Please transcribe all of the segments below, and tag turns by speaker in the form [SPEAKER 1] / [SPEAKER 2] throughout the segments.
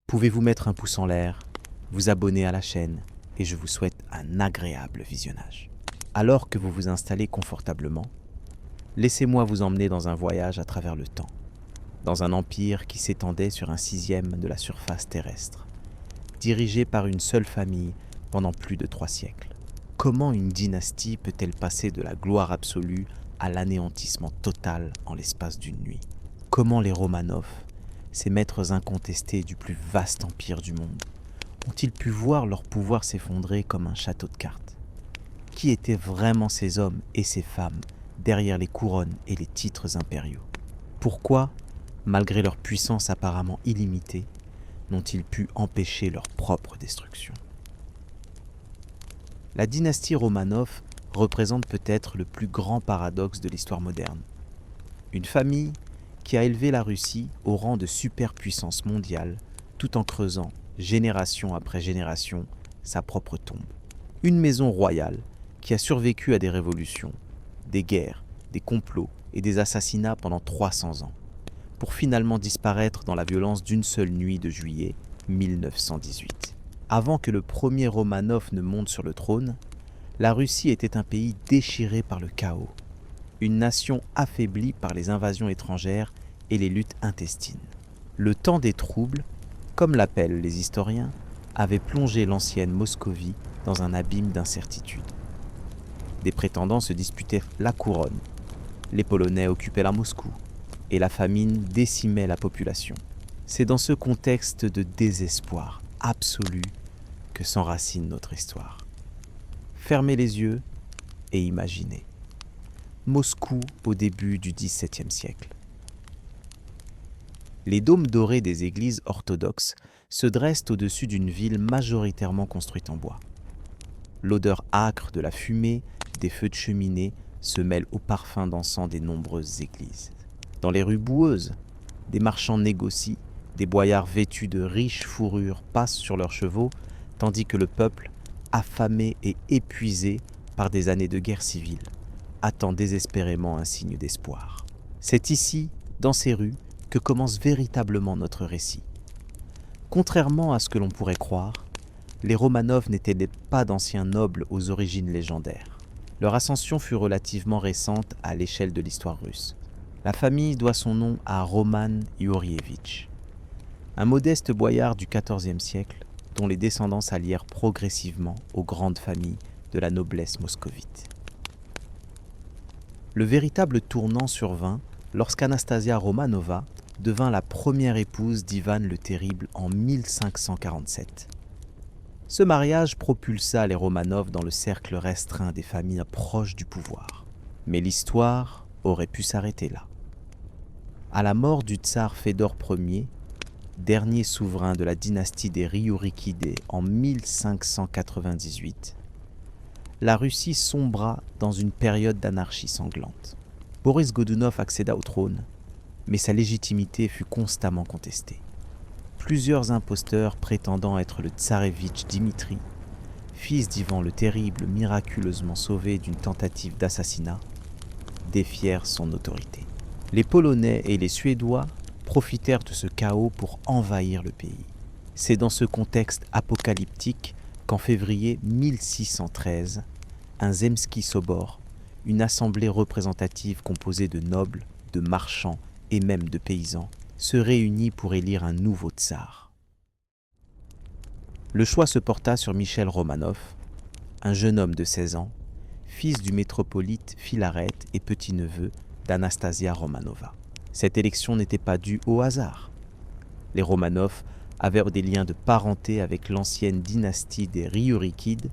[SPEAKER 1] Pouvez-vous mettre un pouce en l'air, vous abonner à la chaîne et je vous souhaite un agréable visionnage. Alors que vous vous installez confortablement, laissez-moi vous emmener dans un voyage à travers le temps, dans un empire qui s'étendait sur un sixième de la surface terrestre, dirigé par une seule famille pendant plus de 3 siècles. Comment une dynastie peut-elle passer de la gloire absolue à l'anéantissement total en l'espace d'une nuit? Comment les Romanov, ces maîtres incontestés du plus vaste empire du monde, ont-ils pu voir leur pouvoir s'effondrer comme un château de cartes? Qui étaient vraiment ces hommes et ces femmes derrière les couronnes et les titres impériaux? Pourquoi, malgré leur puissance apparemment illimitée, n'ont-ils pu empêcher leur propre destruction? La dynastie Romanov représente peut-être le plus grand paradoxe de l'histoire moderne. Une famille qui a élevé la Russie au rang de superpuissance mondiale tout en creusant, génération après génération, sa propre tombe. Une maison royale qui a survécu à des révolutions, des guerres, des complots et des assassinats pendant 300 ans, pour finalement disparaître dans la violence d'une seule nuit de juillet 1918. Avant que le premier Romanov ne monte sur le trône, la Russie était un pays déchiré par le chaos, une nation affaiblie par les invasions étrangères et les luttes intestines. Le temps des troubles, comme l'appellent les historiens, avait plongé l'ancienne Moscovie dans un abîme d'incertitude. Des prétendants se disputaient la couronne, les Polonais occupaient la Moscou, et la famine décimait la population. C'est dans ce contexte de désespoir absolu que s'enracine notre histoire. Fermez les yeux et imaginez. Moscou au début du XVIIe siècle. Les dômes dorés des églises orthodoxes se dressent au-dessus d'une ville majoritairement construite en bois. L'odeur âcre de la fumée des feux de cheminée se mêle au parfum d'encens des nombreuses églises. Dans les rues boueuses, des marchands négocient, des boyards vêtus de riches fourrures passent sur leurs chevaux, tandis que le peuple, affamé et épuisé par des années de guerre civile, attend désespérément un signe d'espoir. C'est ici, dans ces rues, que commence véritablement notre récit. Contrairement à ce que l'on pourrait croire, les Romanov n'étaient pas d'anciens nobles aux origines légendaires. Leur ascension fut relativement récente à l'échelle de l'histoire russe. La famille doit son nom à Roman Yurievitch, un modeste boyard du XIVe siècle dont les descendants s'allièrent progressivement aux grandes familles de la noblesse moscovite. Le véritable tournant survint lorsqu'Anastasia Romanova devint la première épouse d'Ivan le Terrible en 1547. Ce mariage propulsa les Romanov dans le cercle restreint des familles proches du pouvoir. Mais l'histoire aurait pu s'arrêter là. À la mort du tsar Fédor Ier, dernier souverain de la dynastie des Ryurikidés en 1598, la Russie sombra dans une période d'anarchie sanglante. Boris Godunov accéda au trône, mais sa légitimité fut constamment contestée. Plusieurs imposteurs prétendant être le tsarévitch Dimitri, fils d'Ivan le Terrible miraculeusement sauvé d'une tentative d'assassinat, défièrent son autorité. Les Polonais et les Suédois profitèrent de ce chaos pour envahir le pays. C'est dans ce contexte apocalyptique qu'en février 1613, un Zemski Sobor, une assemblée représentative composée de nobles, de marchands et même de paysans, se réunit pour élire un nouveau tsar. Le choix se porta sur Michel Romanov, un jeune homme de 16 ans, fils du métropolite Philaret et petit-neveu d'Anastasia Romanova. Cette élection n'était pas due au hasard. Les Romanov avaient des liens de parenté avec l'ancienne dynastie des Ryurikides,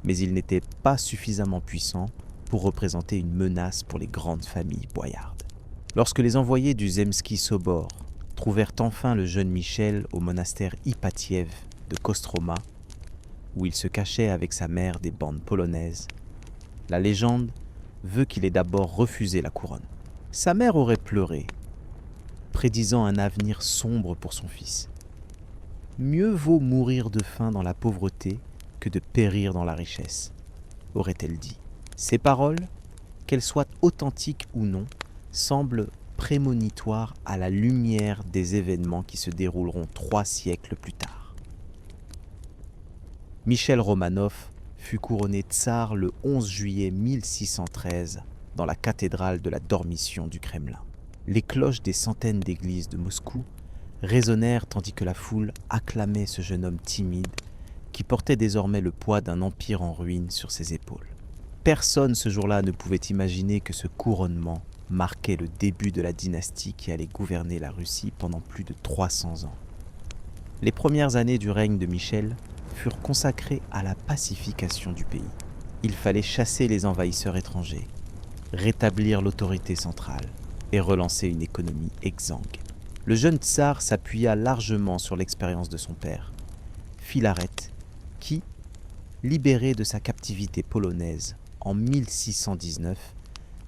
[SPEAKER 1] mais ils n'étaient pas suffisamment puissants pour représenter une menace pour les grandes familles boyardes. Lorsque les envoyés du Zemski Sobor trouvèrent enfin le jeune Michel au monastère Ipatiev de Kostroma, où il se cachait avec sa mère des bandes polonaises, la légende veut qu'il ait d'abord refusé la couronne. Sa mère aurait pleuré, prédisant un avenir sombre pour son fils. Mieux vaut mourir de faim dans la pauvreté que de périr dans la richesse, aurait-elle dit. Ces paroles, qu'elles soient authentiques ou non, semblent prémonitoire à la lumière des événements qui se dérouleront 3 siècles plus tard. Michel Romanov fut couronné tsar le 11 juillet 1613 dans la cathédrale de la Dormition du Kremlin. Les cloches des centaines d'églises de Moscou résonnèrent tandis que la foule acclamait ce jeune homme timide qui portait désormais le poids d'un empire en ruine sur ses épaules. Personne ce jour-là ne pouvait imaginer que ce couronnement marquait le début de la dynastie qui allait gouverner la Russie pendant plus de 300 ans. Les premières années du règne de Michel furent consacrées à la pacification du pays. Il fallait chasser les envahisseurs étrangers, rétablir l'autorité centrale et relancer une économie exsangue. Le jeune tsar s'appuya largement sur l'expérience de son père, Philaret, qui, libéré de sa captivité polonaise en 1619,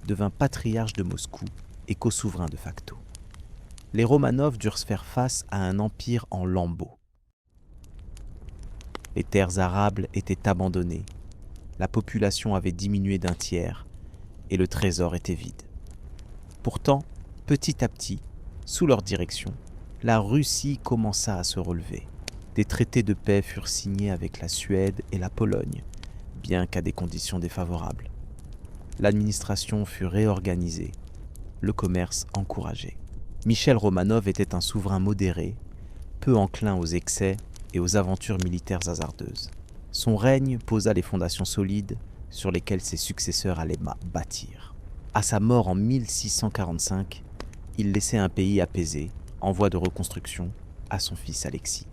[SPEAKER 1] devint patriarche de Moscou et co-souverain de facto. Les Romanov durent faire face à un empire en lambeaux. Les terres arables étaient abandonnées, la population avait diminué d'un tiers et le trésor était vide. Pourtant, petit à petit, sous leur direction, la Russie commença à se relever. Des traités de paix furent signés avec la Suède et la Pologne, bien qu'à des conditions défavorables. L'administration fut réorganisée, le commerce encouragé. Michel Romanov était un souverain modéré, peu enclin aux excès et aux aventures militaires hasardeuses. Son règne posa les fondations solides sur lesquelles ses successeurs allaient bâtir. À sa mort en 1645, il laissait un pays apaisé, en voie de reconstruction, à son fils Alexis.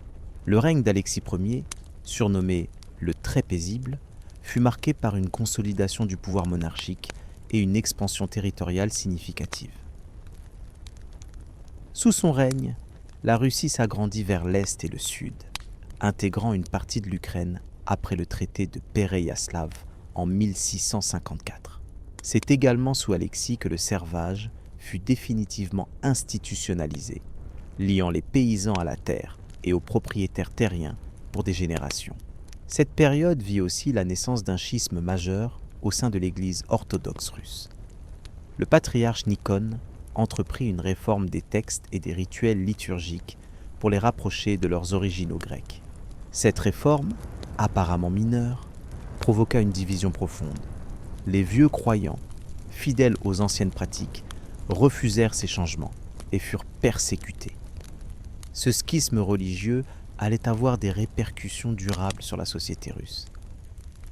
[SPEAKER 1] Le règne d'Alexis Ier, surnommé le Très Paisible, fut marqué par une consolidation du pouvoir monarchique et une expansion territoriale significative. Sous son règne, la Russie s'agrandit vers l'est et le sud, intégrant une partie de l'Ukraine après le traité de Péreyaslav en 1654. C'est également sous Alexis que le servage fut définitivement institutionnalisé, liant les paysans à la terre et aux propriétaires terriens pour des générations. Cette période vit aussi la naissance d'un schisme majeur au sein de l'Église orthodoxe russe. Le patriarche Nikon entreprit une réforme des textes et des rituels liturgiques pour les rapprocher de leurs originaux grecs. Cette réforme, apparemment mineure, provoqua une division profonde. Les vieux croyants, fidèles aux anciennes pratiques, refusèrent ces changements et furent persécutés. Ce schisme religieux allait avoir des répercussions durables sur la société russe.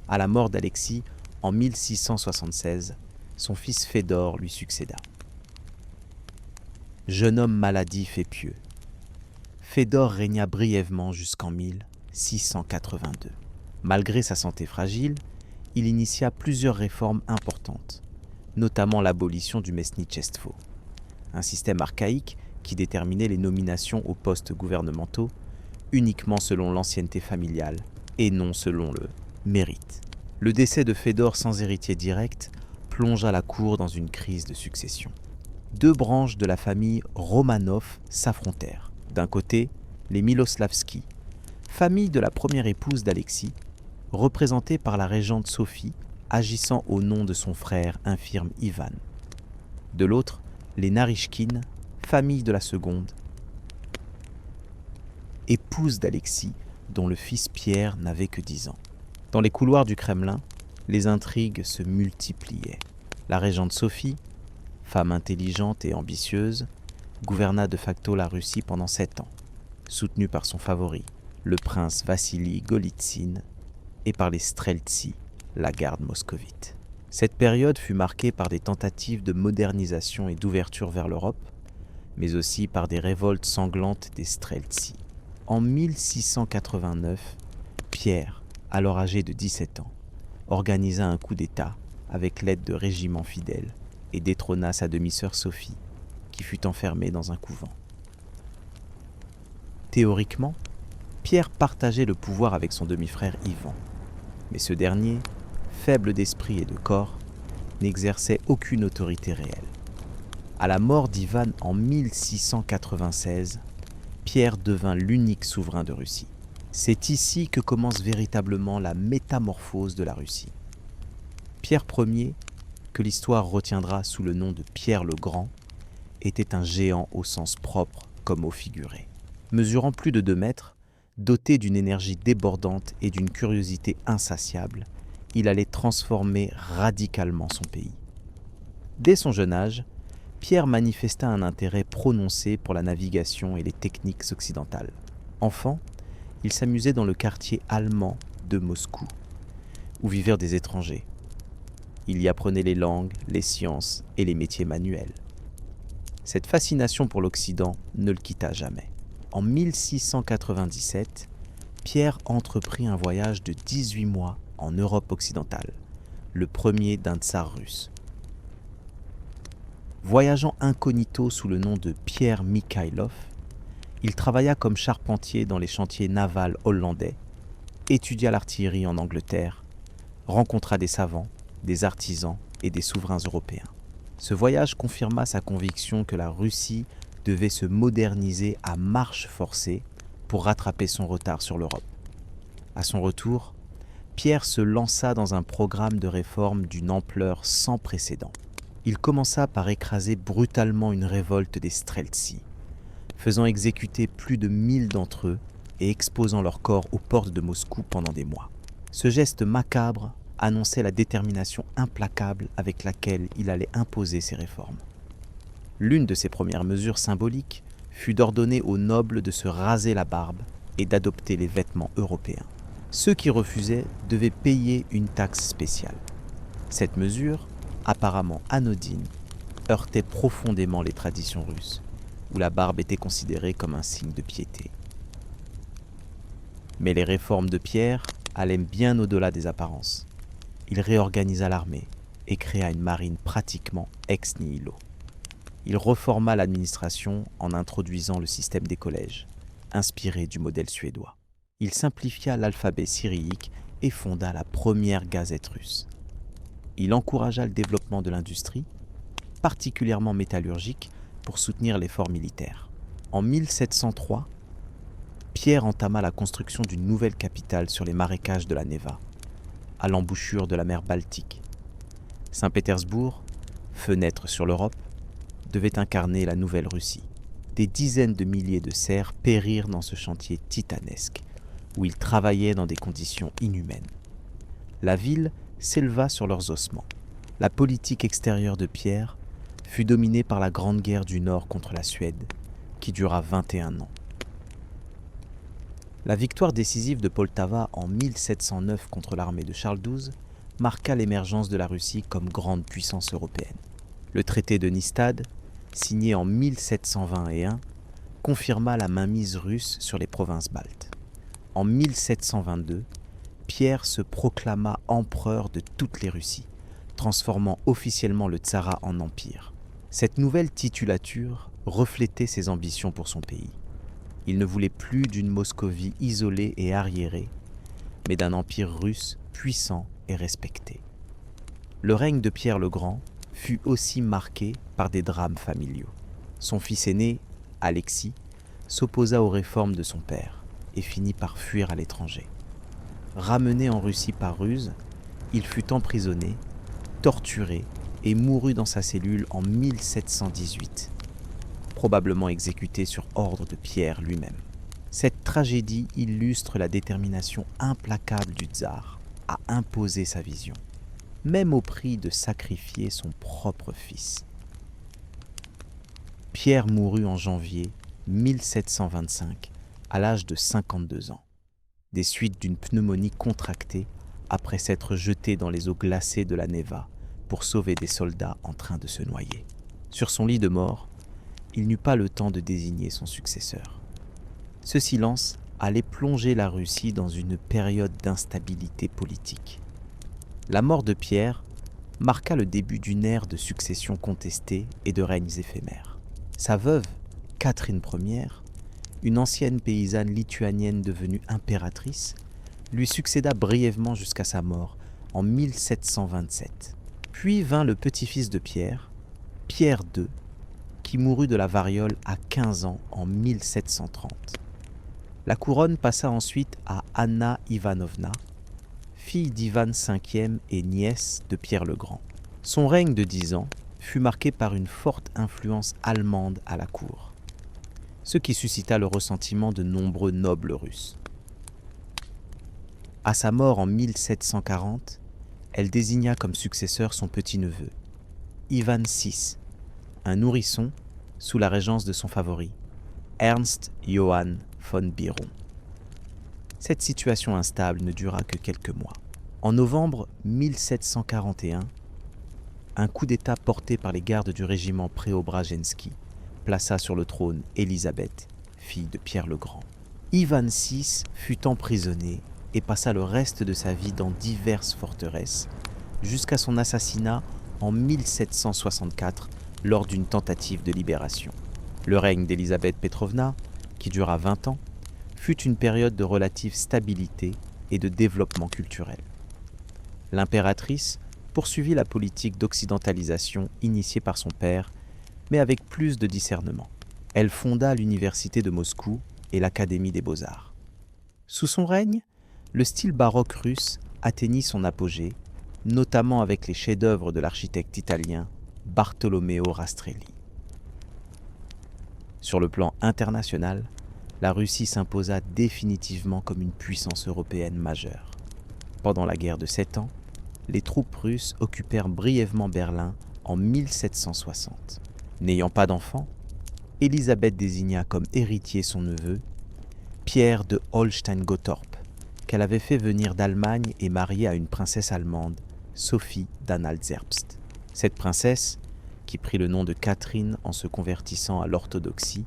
[SPEAKER 1] À la mort d'Alexis, en 1676, son fils Fédor lui succéda. Jeune homme maladif et pieux, Fédor régna brièvement jusqu'en 1682. Malgré sa santé fragile, il initia plusieurs réformes importantes, notamment l'abolition du mesnichestvo, un système archaïque qui déterminait les nominations aux postes gouvernementaux uniquement selon l'ancienneté familiale et non selon le mérite. Le décès de Fédor sans héritier direct plongea la cour dans une crise de succession. Deux branches de la famille Romanov s'affrontèrent. D'un côté, les Miloslavski, famille de la première épouse d'Alexis, représentée par la régente Sophie, agissant au nom de son frère infirme Ivan. De l'autre, les Narishkin, famille de la seconde, épouse d'Alexis, dont le fils Pierre n'avait que 10 ans. Dans les couloirs du Kremlin, les intrigues se multipliaient. La régente Sophie, femme intelligente et ambitieuse, gouverna de facto la Russie pendant 7 ans, soutenue par son favori, le prince Vassili Golitsyn, et par les Streltsy, la garde moscovite. Cette période fut marquée par des tentatives de modernisation et d'ouverture vers l'Europe, mais aussi par des révoltes sanglantes des Streltsy. En 1689, Pierre, alors âgé de 17 ans, organisa un coup d'État avec l'aide de régiments fidèles et détrôna sa demi-sœur Sophie, qui fut enfermée dans un couvent. Théoriquement, Pierre partageait le pouvoir avec son demi-frère Ivan, mais ce dernier, faible d'esprit et de corps, n'exerçait aucune autorité réelle. À la mort d'Ivan en 1696, Pierre devint l'unique souverain de Russie. C'est ici que commence véritablement la métamorphose de la Russie. Pierre Ier, que l'histoire retiendra sous le nom de Pierre le Grand, était un géant au sens propre comme au figuré. Mesurant plus de 2 mètres, doté d'une énergie débordante et d'une curiosité insatiable, il allait transformer radicalement son pays. Dès son jeune âge, Pierre manifesta un intérêt prononcé pour la navigation et les techniques occidentales. Enfant, il s'amusait dans le quartier allemand de Moscou, où vivaient des étrangers. Il y apprenait les langues, les sciences et les métiers manuels. Cette fascination pour l'Occident ne le quitta jamais. En 1697, Pierre entreprit un voyage de 18 mois en Europe occidentale, le premier d'un tsar russe. Voyageant incognito sous le nom de Pierre Mikhaïlov, il travailla comme charpentier dans les chantiers navals hollandais, étudia l'artillerie en Angleterre, rencontra des savants, des artisans et des souverains européens. Ce voyage confirma sa conviction que la Russie devait se moderniser à marche forcée pour rattraper son retard sur l'Europe. À son retour, Pierre se lança dans un programme de réforme d'une ampleur sans précédent. Il commença par écraser brutalement une révolte des Streltsy, faisant exécuter plus de 1000 d'entre eux et exposant leurs corps aux portes de Moscou pendant des mois. Ce geste macabre annonçait la détermination implacable avec laquelle il allait imposer ses réformes. L'une de ses premières mesures symboliques fut d'ordonner aux nobles de se raser la barbe et d'adopter les vêtements européens. Ceux qui refusaient devaient payer une taxe spéciale. Cette mesure, apparemment anodine, heurtait profondément les traditions russes, où la barbe était considérée comme un signe de piété. Mais les réformes de Pierre allaient bien au-delà des apparences. Il réorganisa l'armée et créa une marine pratiquement ex nihilo. Il reforma l'administration en introduisant le système des collèges, inspiré du modèle suédois. Il simplifia l'alphabet cyrillique et fonda la première gazette russe. Il encouragea le développement de l'industrie, particulièrement métallurgique, pour soutenir l'effort militaire. En 1703, Pierre entama la construction d'une nouvelle capitale sur les marécages de la Neva, à l'embouchure de la mer Baltique. Saint-Pétersbourg, fenêtre sur l'Europe, devait incarner la nouvelle Russie. Des dizaines de milliers de serfs périrent dans ce chantier titanesque, où ils travaillaient dans des conditions inhumaines. La ville s'éleva sur leurs ossements. La politique extérieure de Pierre fut dominée par la Grande Guerre du Nord contre la Suède, qui dura 21 ans. La victoire décisive de Poltava en 1709 contre l'armée de Charles XII marqua l'émergence de la Russie comme grande puissance européenne. Le traité de Nystad, signé en 1721, confirma la mainmise russe sur les provinces baltes. En 1722, Pierre se proclama empereur de toutes les Russies, transformant officiellement le tsarat en empire. Cette nouvelle titulature reflétait ses ambitions pour son pays. Il ne voulait plus d'une Moscovie isolée et arriérée, mais d'un empire russe puissant et respecté. Le règne de Pierre le Grand fut aussi marqué par des drames familiaux. Son fils aîné, Alexis, s'opposa aux réformes de son père et finit par fuir à l'étranger. Ramené en Russie par ruse, il fut emprisonné, torturé et mourut dans sa cellule en 1718. Probablement exécuté sur ordre de Pierre lui-même. Cette tragédie illustre la détermination implacable du tsar à imposer sa vision, même au prix de sacrifier son propre fils. Pierre mourut en janvier 1725, à l'âge de 52 ans, des suites d'une pneumonie contractée après s'être jeté dans les eaux glacées de la Neva pour sauver des soldats en train de se noyer. Sur son lit de mort, il n'eut pas le temps de désigner son successeur. Ce silence allait plonger la Russie dans une période d'instabilité politique. La mort de Pierre marqua le début d'une ère de succession contestée et de règnes éphémères. Sa veuve, Catherine Ier, une ancienne paysanne lituanienne devenue impératrice, lui succéda brièvement jusqu'à sa mort en 1727. Puis vint le petit-fils de Pierre, Pierre II, qui mourut de la variole à 15 ans en 1730. La couronne passa ensuite à Anna Ivanovna, fille d'Ivan V et nièce de Pierre le Grand. Son règne de 10 ans fut marquée par une forte influence allemande à la cour, ce qui suscita le ressentiment de nombreux nobles russes. À sa mort en 1740, elle désigna comme successeur son petit-neveu, Ivan VI, un nourrisson sous la régence de son favori, Ernst Johann von Biron. Cette situation instable ne dura que quelques mois. En novembre 1741, un coup d'État porté par les gardes du régiment Préobrajensky plaça sur le trône Élisabeth, fille de Pierre le Grand. Ivan VI fut emprisonné et passa le reste de sa vie dans diverses forteresses, jusqu'à son assassinat en 1764 lors d'une tentative de libération. Le règne d'Élisabeth Petrovna, qui dura 20 ans, fut une période de relative stabilité et de développement culturel. L'impératrice poursuivit la politique d'occidentalisation initiée par son père, mais avec plus de discernement. Elle fonda l'université de Moscou et l'Académie des beaux-arts. Sous son règne, le style baroque russe atteignit son apogée, notamment avec les chefs-d'œuvre de l'architecte italien Bartolomeo Rastrelli. Sur le plan international, la Russie s'imposa définitivement comme une puissance européenne majeure. Pendant la guerre de 7 ans, les troupes russes occupèrent brièvement Berlin en 1760. N'ayant pas d'enfant, Élisabeth désigna comme héritier son neveu, Pierre de Holstein-Gottorp, qu'elle avait fait venir d'Allemagne et marier à une princesse allemande, Sophie d'Anhalt-Zerbst. Cette princesse, qui prit le nom de Catherine en se convertissant à l'orthodoxie,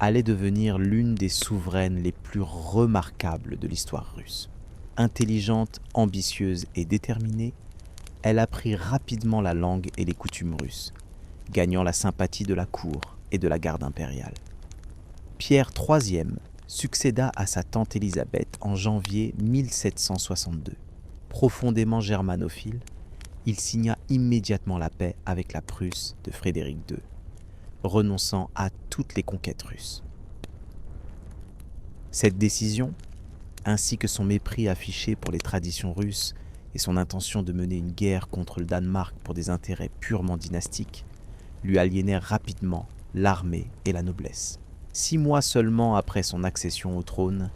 [SPEAKER 1] allait devenir l'une des souveraines les plus remarquables de l'histoire russe. Intelligente, ambitieuse et déterminée, elle apprit rapidement la langue et les coutumes russes, gagnant la sympathie de la cour et de la garde impériale. Pierre III succéda à sa tante Élisabeth en janvier 1762. Profondément germanophile, il signa immédiatement la paix avec la Prusse de Frédéric II, renonçant à toutes les conquêtes russes. Cette décision, ainsi que son mépris affiché pour les traditions russes et son intention de mener une guerre contre le Danemark pour des intérêts purement dynastiques, lui aliénèrent rapidement l'armée et la noblesse. 6 mois seulement après son accession au trône,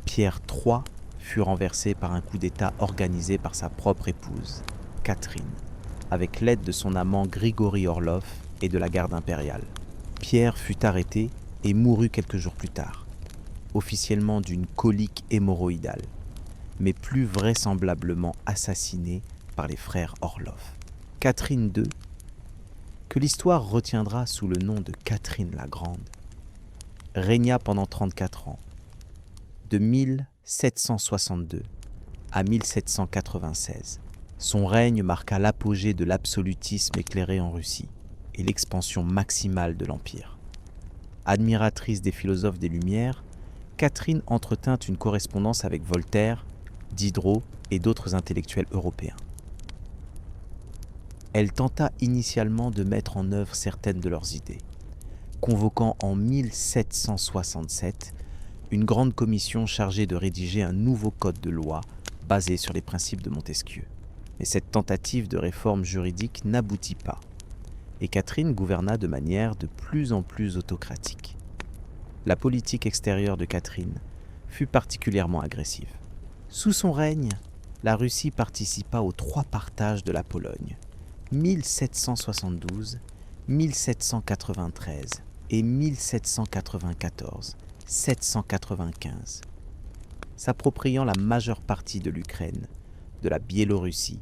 [SPEAKER 1] Pierre III fut renversé par un coup d'État organisé par sa propre épouse, Catherine, avec l'aide de son amant Grigori Orlov et de la garde impériale. Pierre fut arrêté et mourut quelques jours plus tard, officiellement d'une colique hémorroïdale, mais plus vraisemblablement assassiné par les frères Orlov. Catherine II, que l'histoire retiendra sous le nom de Catherine la Grande, régna pendant 34 ans, de 1762 à 1796. Son règne marqua l'apogée de l'absolutisme éclairé en Russie et l'expansion maximale de l'Empire. Admiratrice des philosophes des Lumières, Catherine entretint une correspondance avec Voltaire, Diderot et d'autres intellectuels européens. Elle tenta initialement de mettre en œuvre certaines de leurs idées, convoquant en 1767 une grande commission chargée de rédiger un nouveau code de loi basé sur les principes de Montesquieu. Mais cette tentative de réforme juridique n'aboutit pas, et Catherine gouverna de manière de plus en plus autocratique. La politique extérieure de Catherine fut particulièrement agressive. Sous son règne, la Russie participa aux 3 partages de la Pologne, 1772, 1793 et 1794-795, s'appropriant la majeure partie de l'Ukraine, de la Biélorussie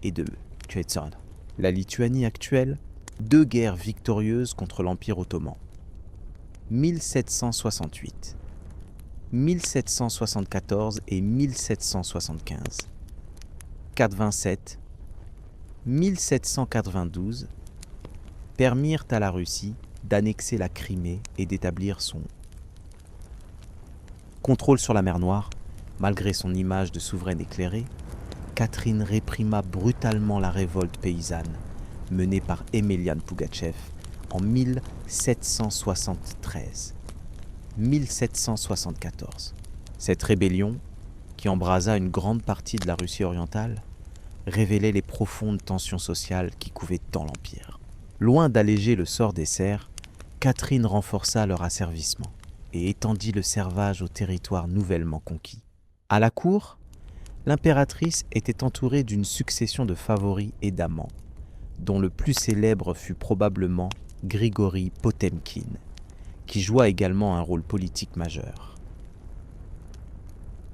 [SPEAKER 1] et de Tchétson. La Lituanie actuelle, 2 guerres victorieuses contre l'Empire ottoman. 1768, 1774 et 1775, 427, 1792 permirent à la Russie d'annexer la Crimée et d'établir son contrôle sur la mer Noire. Malgré son image de souveraine éclairée, Catherine réprima brutalement la révolte paysanne menée par Emelian Pougatchev en 1773-1774. Cette rébellion, qui embrasa une grande partie de la Russie orientale, révélait les profondes tensions sociales qui couvaient dans l'Empire. Loin d'alléger le sort des serfs, Catherine renforça leur asservissement et étendit le servage aux territoires nouvellement conquis. À la cour, l'impératrice était entourée d'une succession de favoris et d'amants, dont le plus célèbre fut probablement Grigori Potemkin, qui joua également un rôle politique majeur.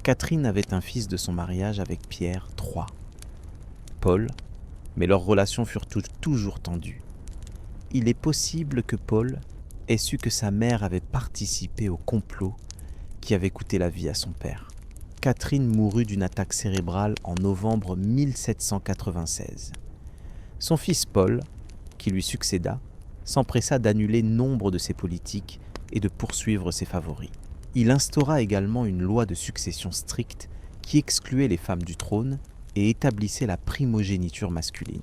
[SPEAKER 1] Catherine avait un fils de son mariage avec Pierre III, Paul, mais leurs relations furent toujours tendues. Il est possible que Paul ait su que sa mère avait participé au complot qui avait coûté la vie à son père. Catherine mourut d'une attaque cérébrale en novembre 1796. Son fils Paul, qui lui succéda, s'empressa d'annuler nombre de ses politiques et de poursuivre ses favoris. Il instaura également une loi de succession stricte qui excluait les femmes du trône et établissait la primogéniture masculine.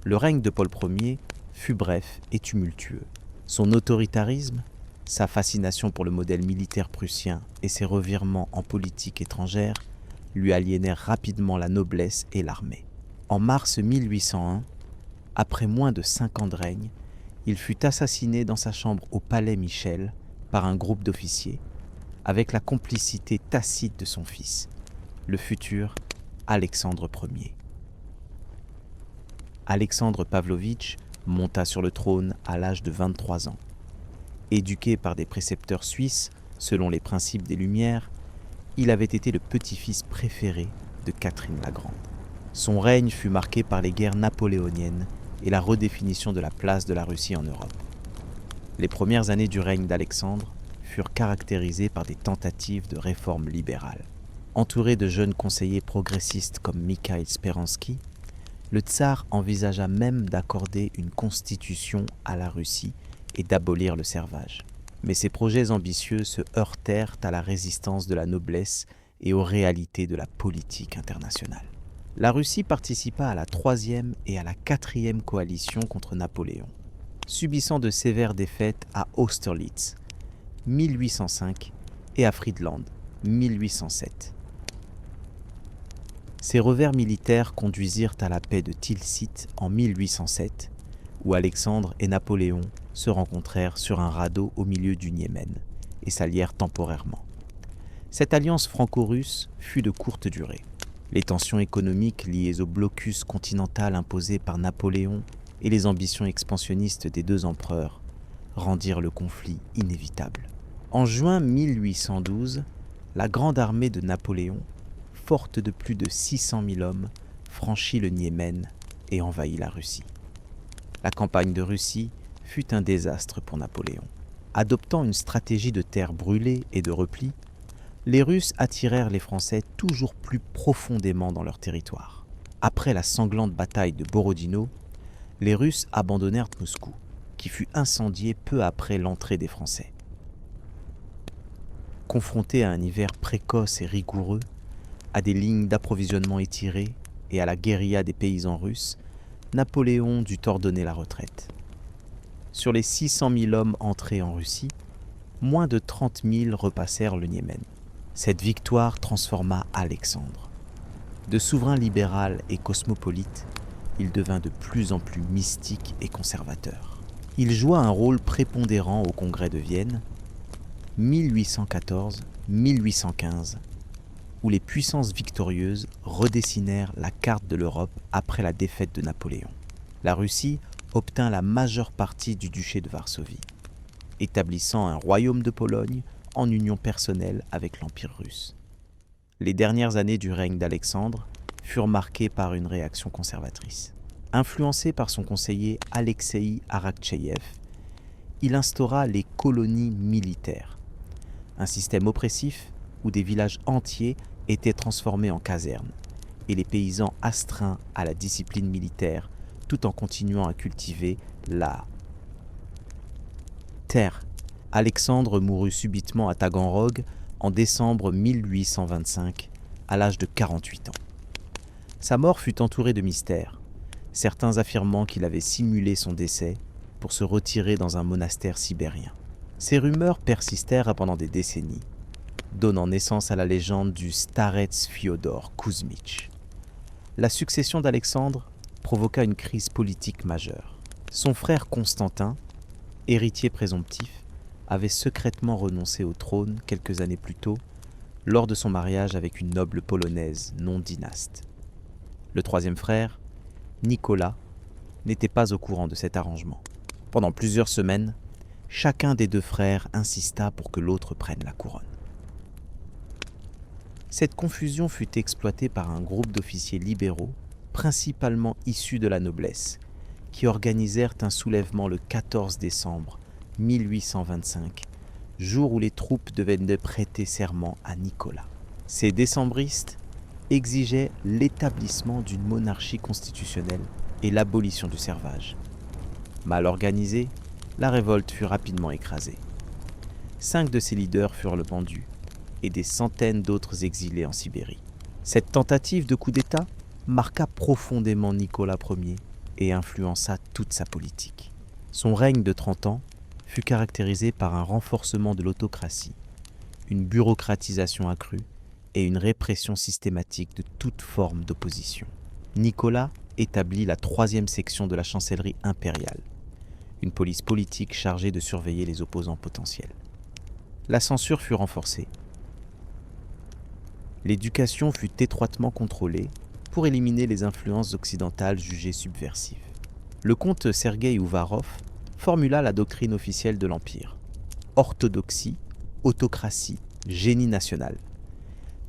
[SPEAKER 1] Le règne de Paul Ier fut bref et tumultueux. Son autoritarisme, sa fascination pour le modèle militaire prussien et ses revirements en politique étrangère lui aliénèrent rapidement la noblesse et l'armée. En mars 1801, après moins de 5 ans de règne, il fut assassiné dans sa chambre au Palais Michel par un groupe d'officiers, avec la complicité tacite de son fils, le futur Alexandre Ier. Alexandre Pavlovitch monta sur le trône à l'âge de 23 ans. Éduqué par des précepteurs suisses selon les principes des Lumières, il avait été le petit-fils préféré de Catherine la Grande. Son règne fut marqué par les guerres napoléoniennes et la redéfinition de la place de la Russie en Europe. Les premières années du règne d'Alexandre furent caractérisées par des tentatives de réforme libérale. Entouré de jeunes conseillers progressistes comme Mikhaïl Speransky, le tsar envisagea même d'accorder une constitution à la Russie et d'abolir le servage. Mais ces projets ambitieux se heurtèrent à la résistance de la noblesse et aux réalités de la politique internationale. La Russie participa à la 3e et à la 4e coalition contre Napoléon, subissant de sévères défaites à Austerlitz, 1805, et à Friedland, 1807. Ces revers militaires conduisirent à la paix de Tilsit en 1807, où Alexandre et Napoléon se rencontrèrent sur un radeau au milieu du Niémen et s'allièrent temporairement. Cette alliance franco-russe fut de courte durée. Les tensions économiques liées au blocus continental imposé par Napoléon et les ambitions expansionnistes des deux empereurs rendirent le conflit inévitable. En juin 1812, la grande armée de Napoléon, forte de plus de 600 000 hommes, franchit le Niémen et envahit la Russie. La campagne de Russie fut un désastre pour Napoléon. Adoptant une stratégie de terre brûlée et de repli, les Russes attirèrent les Français toujours plus profondément dans leur territoire. Après la sanglante bataille de Borodino, les Russes abandonnèrent Moscou, qui fut incendié peu après l'entrée des Français. Confrontés à un hiver précoce et rigoureux, à des lignes d'approvisionnement étirées et à la guérilla des paysans russes, Napoléon dut ordonner la retraite. Sur les 600 000 hommes entrés en Russie, moins de 30 000 repassèrent le Niémen. Cette victoire transforma Alexandre. De souverain libéral et cosmopolite, il devint de plus en plus mystique et conservateur. Il joua un rôle prépondérant au Congrès de Vienne, 1814-1815, où les puissances victorieuses redessinèrent la carte de l'Europe après la défaite de Napoléon. La Russie obtint la majeure partie du duché de Varsovie, établissant un royaume de Pologne en union personnelle avec l'Empire russe. Les dernières années du règne d'Alexandre furent marquées par une réaction conservatrice. Influencé par son conseiller Alexeï Arakcheyev, il instaura les colonies militaires, un système oppressif où des villages entiers étaient transformés en casernes et les paysans astreints à la discipline militaire tout en continuant à cultiver la terre. Alexandre mourut subitement à Taganrog en décembre 1825 à l'âge de 48 ans. Sa mort fut entourée de mystères, certains affirmant qu'il avait simulé son décès pour se retirer dans un monastère sibérien. Ces rumeurs persistèrent pendant des décennies, donnant naissance à la légende du starets Fiodor Kouzmitch. La succession d'Alexandre provoqua une crise politique majeure. Son frère Constantin, héritier présomptif, avait secrètement renoncé au trône quelques années plus tôt lors de son mariage avec une noble polonaise non dynaste. Le troisième frère, Nicolas, n'était pas au courant de cet arrangement. Pendant plusieurs semaines, chacun des deux frères insista pour que l'autre prenne la couronne. Cette confusion fut exploitée par un groupe d'officiers libéraux, principalement issus de la noblesse, qui organisèrent un soulèvement le 14 décembre 1825, jour où les troupes devaient prêter serment à Nicolas. Ces décembristes exigeaient l'établissement d'une monarchie constitutionnelle et l'abolition du servage. Mal organisée, la révolte fut rapidement écrasée. 5 de ses leaders furent pendus et des centaines d'autres exilés en Sibérie. Cette tentative de coup d'État marqua profondément Nicolas Ier et influença toute sa politique. Son règne de 30 ans fut caractérisé par un renforcement de l'autocratie, une bureaucratisation accrue et une répression systématique de toute forme d'opposition. Nicolas établit la 3e section de la chancellerie impériale, une police politique chargée de surveiller les opposants potentiels. La censure fut renforcée. L'éducation fut étroitement contrôlée pour éliminer les influences occidentales jugées subversives. Le comte Sergueï Ouvarov formula la doctrine officielle de l'Empire. Orthodoxie, autocratie, génie national.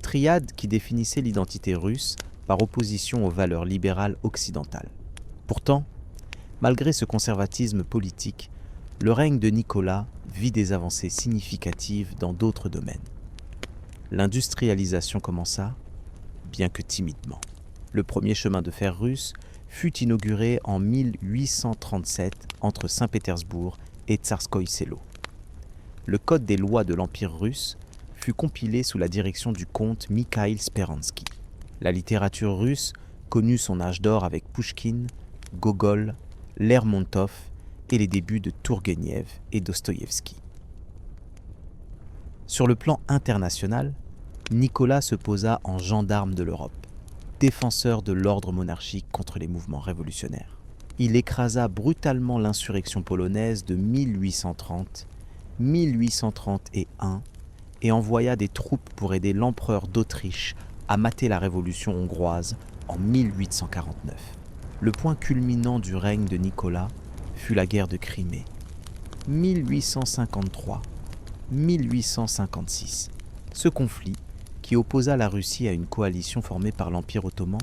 [SPEAKER 1] Triade qui définissait l'identité russe par opposition aux valeurs libérales occidentales. Pourtant, malgré ce conservatisme politique, le règne de Nicolas vit des avancées significatives dans d'autres domaines. L'industrialisation commença, bien que timidement. Le premier chemin de fer russe fut inauguré en 1837 entre Saint-Pétersbourg et Tsarskoïe Selo. Le code des lois de l'Empire russe fut compilé sous la direction du comte Mikhaïl Speransky. La littérature russe connut son âge d'or avec Pouchkine, Gogol, Lermontov et les débuts de Tourgueniev et Dostoïevski. Sur le plan international, Nicolas se posa en gendarme de l'Europe, défenseur de l'ordre monarchique contre les mouvements révolutionnaires. Il écrasa brutalement l'insurrection polonaise de 1830-1831 et envoya des troupes pour aider l'empereur d'Autriche à mater la révolution hongroise en 1849. Le point culminant du règne de Nicolas fut la guerre de Crimée, 1853-1856. Ce conflit, qui opposa la Russie à une coalition formée par l'Empire ottoman,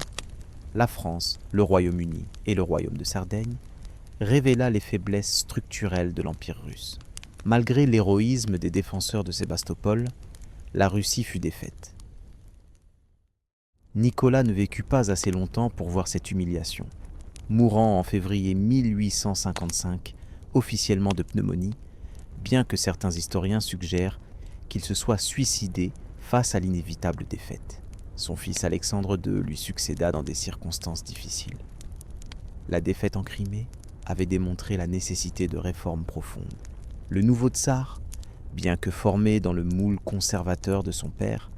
[SPEAKER 1] la France, le Royaume-Uni et le Royaume de Sardaigne, révéla les faiblesses structurelles de l'Empire russe. Malgré l'héroïsme des défenseurs de Sébastopol, la Russie fut défaite. Nicolas ne vécut pas assez longtemps pour voir cette humiliation. Mourant en février 1855, officiellement de pneumonie, bien que certains historiens suggèrent qu'il se soit suicidé face à l'inévitable défaite. Son fils Alexandre II lui succéda dans des circonstances difficiles. La défaite en Crimée avait démontré la nécessité de réformes profondes. Le nouveau tsar, bien que formé dans le moule conservateur de son père,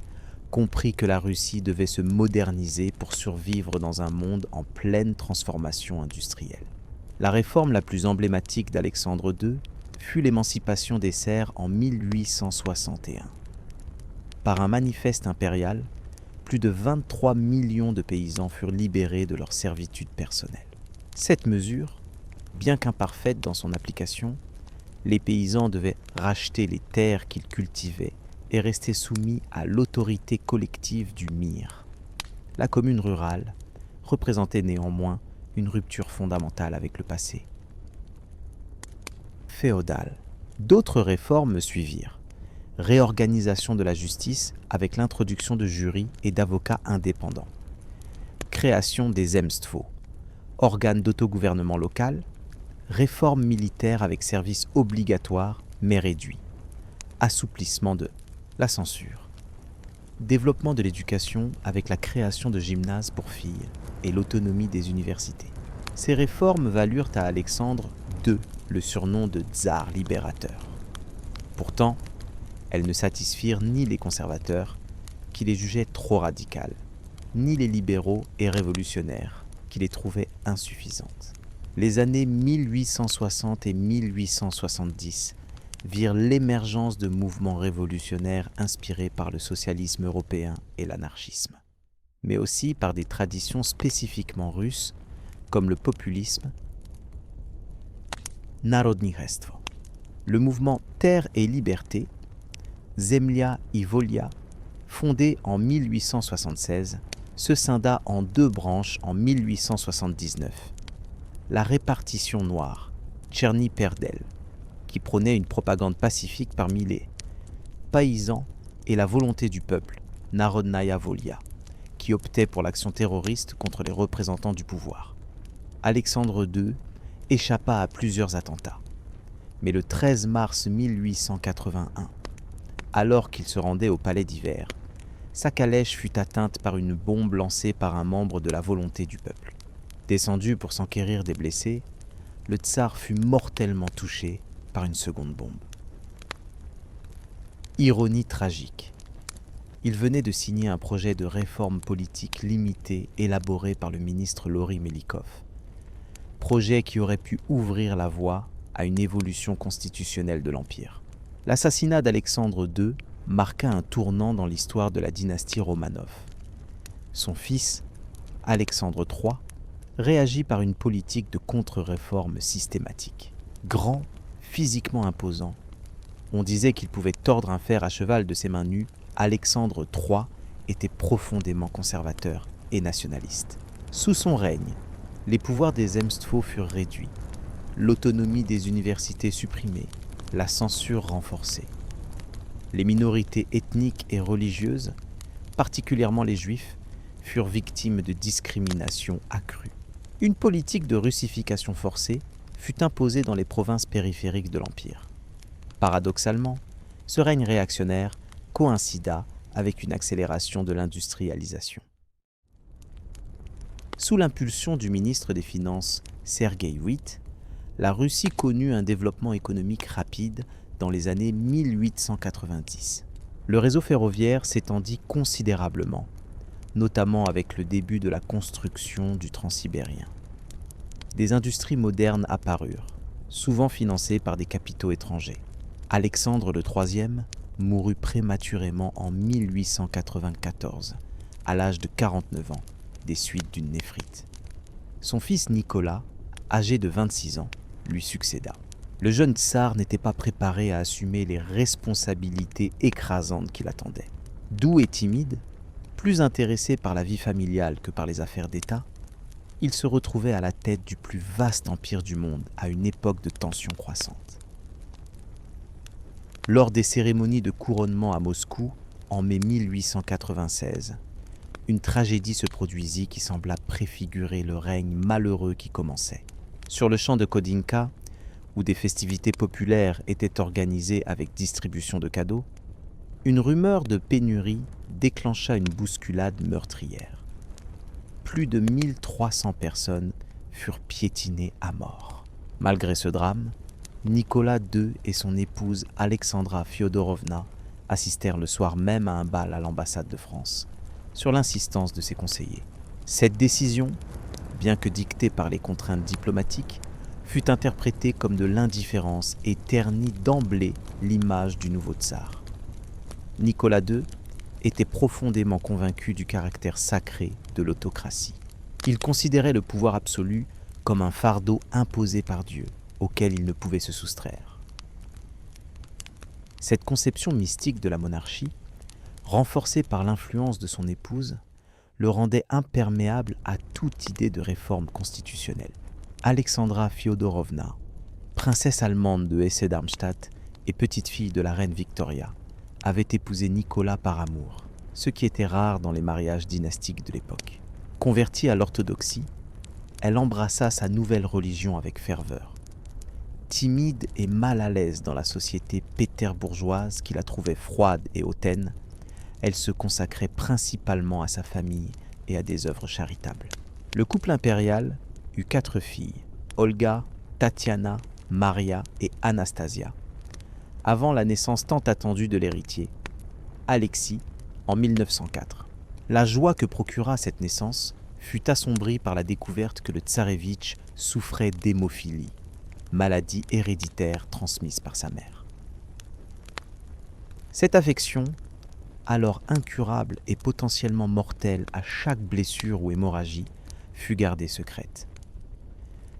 [SPEAKER 1] comprit que la Russie devait se moderniser pour survivre dans un monde en pleine transformation industrielle. La réforme la plus emblématique d'Alexandre II fut l'émancipation des serfs en 1861. Par un manifeste impérial, plus de 23 millions de paysans furent libérés de leur servitude personnelle. Cette mesure, bien qu'imparfaite dans son application, les paysans devaient racheter les terres qu'ils cultivaient et rester soumis à l'autorité collective du mir. La commune rurale représentait néanmoins une rupture fondamentale avec le passé. Féodal. D'autres réformes suivirent. Réorganisation de la justice avec l'introduction de jurys et d'avocats indépendants. Création des Zemstvo, organes d'autogouvernement local. Réforme militaire avec service obligatoire mais réduit. Assouplissement de la censure. Développement de l'éducation avec la création de gymnases pour filles et l'autonomie des universités. Ces réformes valurent à Alexandre II le surnom de tsar libérateur. Pourtant, elles ne satisfirent ni les conservateurs, qui les jugeaient trop radicales, ni les libéraux et révolutionnaires, qui les trouvaient insuffisantes. Les années 1860 et 1870 virent l'émergence de mouvements révolutionnaires inspirés par le socialisme européen et l'anarchisme, mais aussi par des traditions spécifiquement russes comme le populisme, Narodnichestvo. Le mouvement Terre et Liberté, Zemlya i Volia, fondé en 1876, se scinda en deux branches en 1879. La répartition noire, Tcherny Perdel, qui prônait une propagande pacifique parmi les paysans, et la volonté du peuple, Narodnaya Volia, qui optait pour l'action terroriste contre les représentants du pouvoir. Alexandre II échappa à plusieurs attentats. Mais le 13 mars 1881, alors qu'il se rendait au palais d'hiver, sa calèche fut atteinte par une bombe lancée par un membre de la volonté du peuple. Descendu pour s'enquérir des blessés, le tsar fut mortellement touché par une seconde bombe. Ironie tragique. Il venait de signer un projet de réforme politique limité élaboré par le ministre Lori Melikov. Projet qui aurait pu ouvrir la voie à une évolution constitutionnelle de l'Empire. L'assassinat d'Alexandre II marqua un tournant dans l'histoire de la dynastie Romanov. Son fils, Alexandre III, réagit par une politique de contre-réforme systématique. Grand, physiquement imposant, on disait qu'il pouvait tordre un fer à cheval de ses mains nues. Alexandre III était profondément conservateur et nationaliste. Sous son règne, les pouvoirs des Zemstvo furent réduits, l'autonomie des universités supprimée, la censure renforcée. Les minorités ethniques et religieuses, particulièrement les juifs, furent victimes de discriminations accrues. Une politique de russification forcée fut imposée dans les provinces périphériques de l'Empire. Paradoxalement, ce règne réactionnaire coïncida avec une accélération de l'industrialisation. Sous l'impulsion du ministre des Finances Sergueï Witte, la Russie connut un développement économique rapide dans les années 1890. Le réseau ferroviaire s'étendit considérablement, notamment avec le début de la construction du Transsibérien. Des industries modernes apparurent, souvent financées par des capitaux étrangers. Alexandre III mourut prématurément en 1894, à l'âge de 49 ans, des suites d'une néphrite. Son fils Nicolas, âgé de 26 ans, lui succéda. Le jeune tsar n'était pas préparé à assumer les responsabilités écrasantes qui l'attendaient. Doux et timide, plus intéressé par la vie familiale que par les affaires d'État, il se retrouvait à la tête du plus vaste empire du monde à une époque de tensions croissantes. Lors des cérémonies de couronnement à Moscou, en mai 1896, une tragédie se produisit qui sembla préfigurer le règne malheureux qui commençait. Sur le champ de Kodinka, où des festivités populaires étaient organisées avec distribution de cadeaux, une rumeur de pénurie déclencha une bousculade meurtrière. Plus de 1300 personnes furent piétinées à mort. Malgré ce drame, Nicolas II et son épouse Alexandra Fyodorovna assistèrent le soir même à un bal à l'ambassade de France, sur l'insistance de ses conseillers. Cette décision, bien que dictée par les contraintes diplomatiques, fut interprétée comme de l'indifférence et ternit d'emblée l'image du nouveau tsar. Nicolas II était profondément convaincu du caractère sacré de l'autocratie. Il considérait le pouvoir absolu comme un fardeau imposé par Dieu, auquel il ne pouvait se soustraire. Cette conception mystique de la monarchie, renforcée par l'influence de son épouse, le rendait imperméable à toute idée de réforme constitutionnelle. Alexandra Fyodorovna, princesse allemande de Hesse-Darmstadt et petite-fille de la reine Victoria, avait épousé Nicolas par amour, ce qui était rare dans les mariages dynastiques de l'époque. Convertie à l'orthodoxie, elle embrassa sa nouvelle religion avec ferveur. Timide et mal à l'aise dans la société péterbourgeoise qui la trouvait froide et hautaine, elle se consacrait principalement à sa famille et à des œuvres charitables. Le couple impérial eut 4 filles, Olga, Tatiana, Maria et Anastasia, avant la naissance tant attendue de l'héritier, Alexis, en 1904. La joie que procura cette naissance fut assombri par la découverte que le tsarévitch souffrait d'hémophilie, maladie héréditaire transmise par sa mère. Cette affection, alors incurable et potentiellement mortelle à chaque blessure ou hémorragie, fut gardée secrète.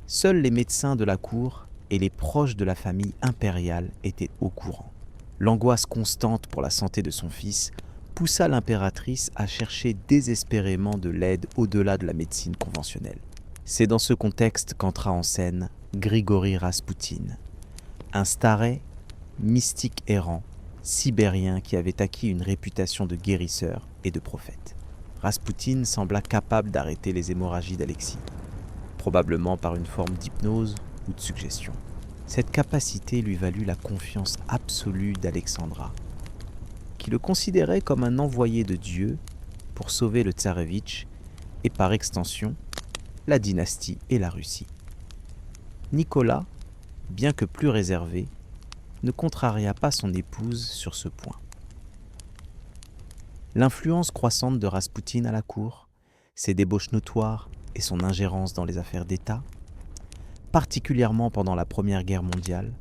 [SPEAKER 1] Seuls les médecins de la cour et les proches de la famille impériale étaient au courant. L'angoisse constante pour la santé de son fils poussa l'impératrice à chercher désespérément de l'aide au-delà de la médecine conventionnelle. C'est dans ce contexte qu'entra en scène Grigori Raspoutine, un staré, mystique errant, sibérien qui avait acquis une réputation de guérisseur et de prophète. Raspoutine sembla capable d'arrêter les hémorragies d'Alexis, probablement par une forme d'hypnose ou de suggestion. Cette capacité lui valut la confiance absolue d'Alexandra, qui le considérait comme un envoyé de Dieu pour sauver le tsarévitch et par extension la dynastie et la Russie. Nicolas, bien que plus réservé, ne contraria pas son épouse sur ce point. L'influence croissante de Raspoutine à la cour, ses débauches notoires et son ingérence dans les affaires d'État, particulièrement pendant la Première Guerre mondiale,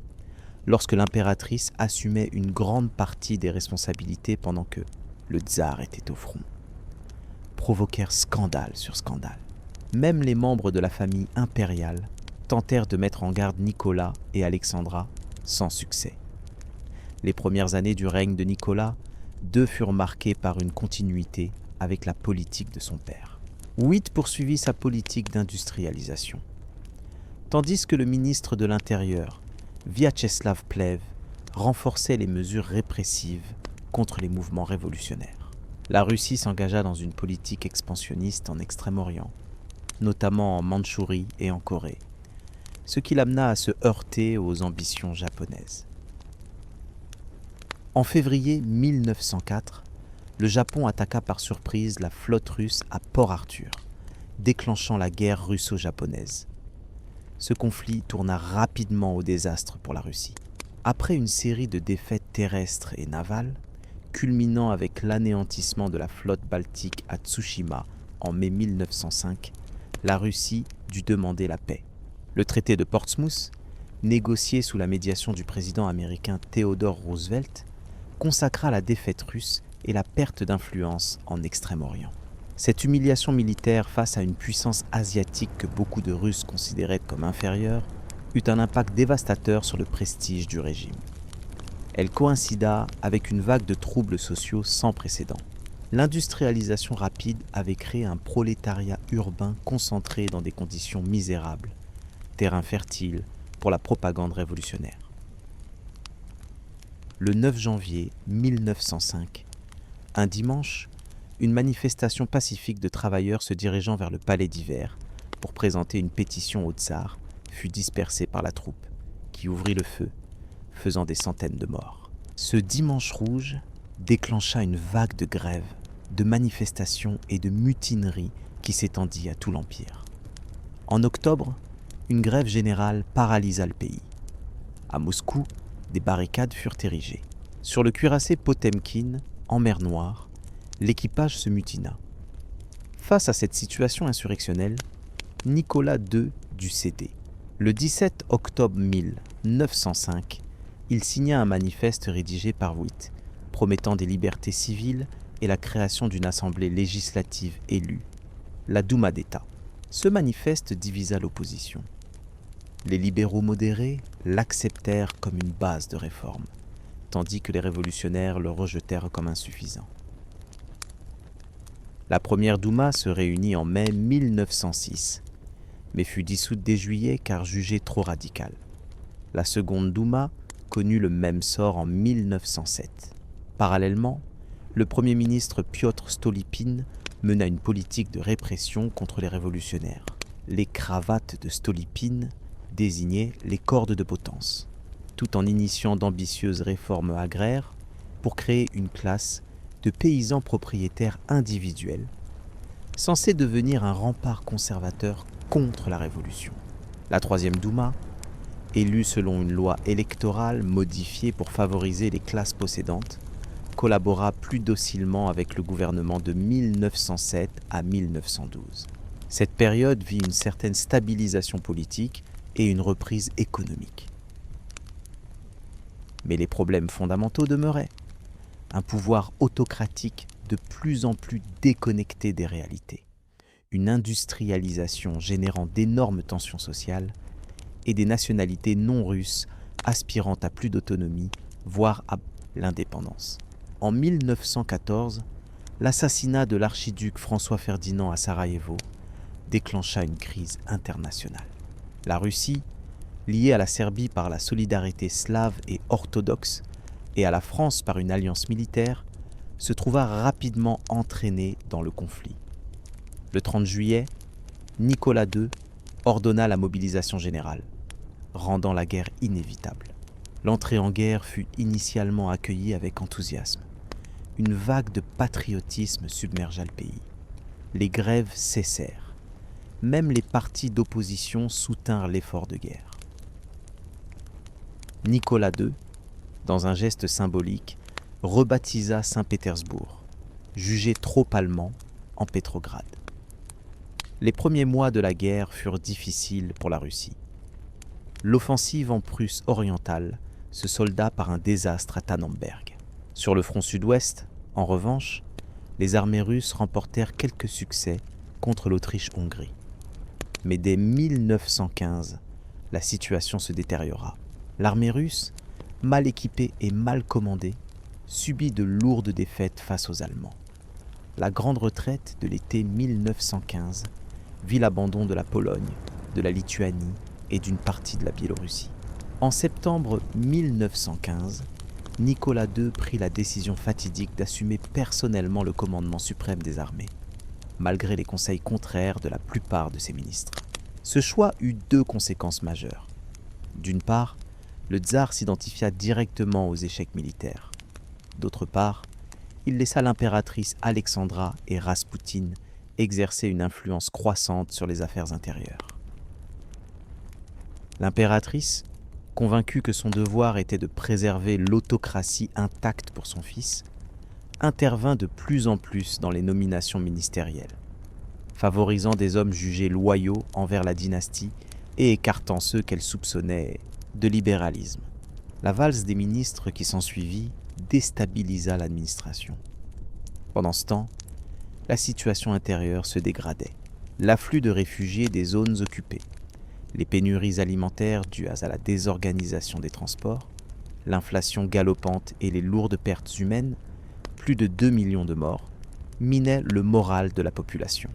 [SPEAKER 1] lorsque l'impératrice assumait une grande partie des responsabilités pendant que le tsar était au front, provoquèrent scandale sur scandale. Même les membres de la famille impériale tentèrent de mettre en garde Nicolas et Alexandra sans succès. Les premières années du règne de Nicolas, deux furent marquées par une continuité avec la politique de son père. Witt poursuivit sa politique d'industrialisation, tandis que le ministre de l'Intérieur, Vyacheslav Pleve, renforçait les mesures répressives contre les mouvements révolutionnaires. La Russie s'engagea dans une politique expansionniste en Extrême-Orient, notamment en Mandchourie et en Corée, ce qui l'amena à se heurter aux ambitions japonaises. En février 1904, le Japon attaqua par surprise la flotte russe à Port-Arthur, déclenchant la guerre russo-japonaise. Ce conflit tourna rapidement au désastre pour la Russie. Après une série de défaites terrestres et navales, culminant avec l'anéantissement de la flotte baltique à Tsushima en mai 1905, la Russie dut demander la paix. Le traité de Portsmouth, négocié sous la médiation du président américain Theodore Roosevelt, consacra la défaite russe et la perte d'influence en Extrême-Orient. Cette humiliation militaire face à une puissance asiatique que beaucoup de Russes considéraient comme inférieure eut un impact dévastateur sur le prestige du régime. Elle coïncida avec une vague de troubles sociaux sans précédent. L'industrialisation rapide avait créé un prolétariat urbain concentré dans des conditions misérables, terrain fertile pour la propagande révolutionnaire. Le 9 janvier 1905, un dimanche, une manifestation pacifique de travailleurs se dirigeant vers le palais d'hiver pour présenter une pétition au tsar fut dispersée par la troupe, qui ouvrit le feu, faisant des centaines de morts. Ce dimanche rouge déclencha une vague de grèves, de manifestations et de mutineries qui s'étendit à tout l'Empire. En octobre, une grève générale paralysa le pays. À Moscou, des barricades furent érigées. Sur le cuirassé Potemkin, en mer Noire, l'équipage se mutina. Face à cette situation insurrectionnelle, Nicolas II dut céder. Le 17 octobre 1905, il signa un manifeste rédigé par Witt, promettant des libertés civiles et la création d'une assemblée législative élue, la Douma d'État. Ce manifeste divisa l'opposition. Les libéraux modérés l'acceptèrent comme une base de réforme, tandis que les révolutionnaires le rejetèrent comme insuffisant. La première Douma se réunit en mai 1906, mais fut dissoute dès juillet car jugée trop radicale. La seconde Douma connut le même sort en 1907. Parallèlement, le Premier ministre Piotr Stolypine mena une politique de répression contre les révolutionnaires. Les cravates de Stolypine désignaient les cordes de potence, tout en initiant d'ambitieuses réformes agraires pour créer une classe de paysans propriétaires individuels, censés devenir un rempart conservateur contre la Révolution. La troisième Douma, élue selon une loi électorale modifiée pour favoriser les classes possédantes, collabora plus docilement avec le gouvernement de 1907 à 1912. Cette période vit une certaine stabilisation politique et une reprise économique. Mais les problèmes fondamentaux demeuraient. Un pouvoir autocratique de plus en plus déconnecté des réalités, une industrialisation générant d'énormes tensions sociales et des nationalités non russes aspirant à plus d'autonomie, voire à l'indépendance. En 1914, l'assassinat de l'archiduc François-Ferdinand à Sarajevo déclencha une crise internationale. La Russie, liée à la Serbie par la solidarité slave et orthodoxe et à la France par une alliance militaire, se trouva rapidement entraînée dans le conflit. Le 30 juillet, Nicolas II ordonna la mobilisation générale, rendant la guerre inévitable. L'entrée en guerre fut initialement accueillie avec enthousiasme. Une vague de patriotisme submergea le pays. Les grèves cessèrent. Même les partis d'opposition soutinrent l'effort de guerre. Nicolas II, dans un geste symbolique, rebaptisa Saint-Pétersbourg, jugé trop allemand, en Pétrograd. Les premiers mois de la guerre furent difficiles pour la Russie. L'offensive en Prusse orientale se solda par un désastre à Tannenberg. Sur le front sud-ouest, en revanche, les armées russes remportèrent quelques succès contre l'Autriche-Hongrie. Mais dès 1915, la situation se détériora. L'armée russe, mal équipée et mal commandée, subit de lourdes défaites face aux Allemands. La grande retraite de l'été 1915 vit l'abandon de la Pologne, de la Lituanie et d'une partie de la Biélorussie. En septembre 1915, Nicolas II prit la décision fatidique d'assumer personnellement le commandement suprême des armées, malgré les conseils contraires de la plupart de ses ministres. Ce choix eut deux conséquences majeures. D'une part, le tsar s'identifia directement aux échecs militaires. D'autre part, il laissa l'impératrice Alexandra et Raspoutine exercer une influence croissante sur les affaires intérieures. L'impératrice, convaincue que son devoir était de préserver l'autocratie intacte pour son fils, intervint de plus en plus dans les nominations ministérielles, favorisant des hommes jugés loyaux envers la dynastie et écartant ceux qu'elle soupçonnait de libéralisme. La valse des ministres qui s'ensuivit déstabilisa l'administration. Pendant ce temps, la situation intérieure se dégradait. L'afflux de réfugiés des zones occupées, les pénuries alimentaires dues à la désorganisation des transports, l'inflation galopante et les lourdes pertes humaines, plus de 2 millions de morts, minaient le moral de la population.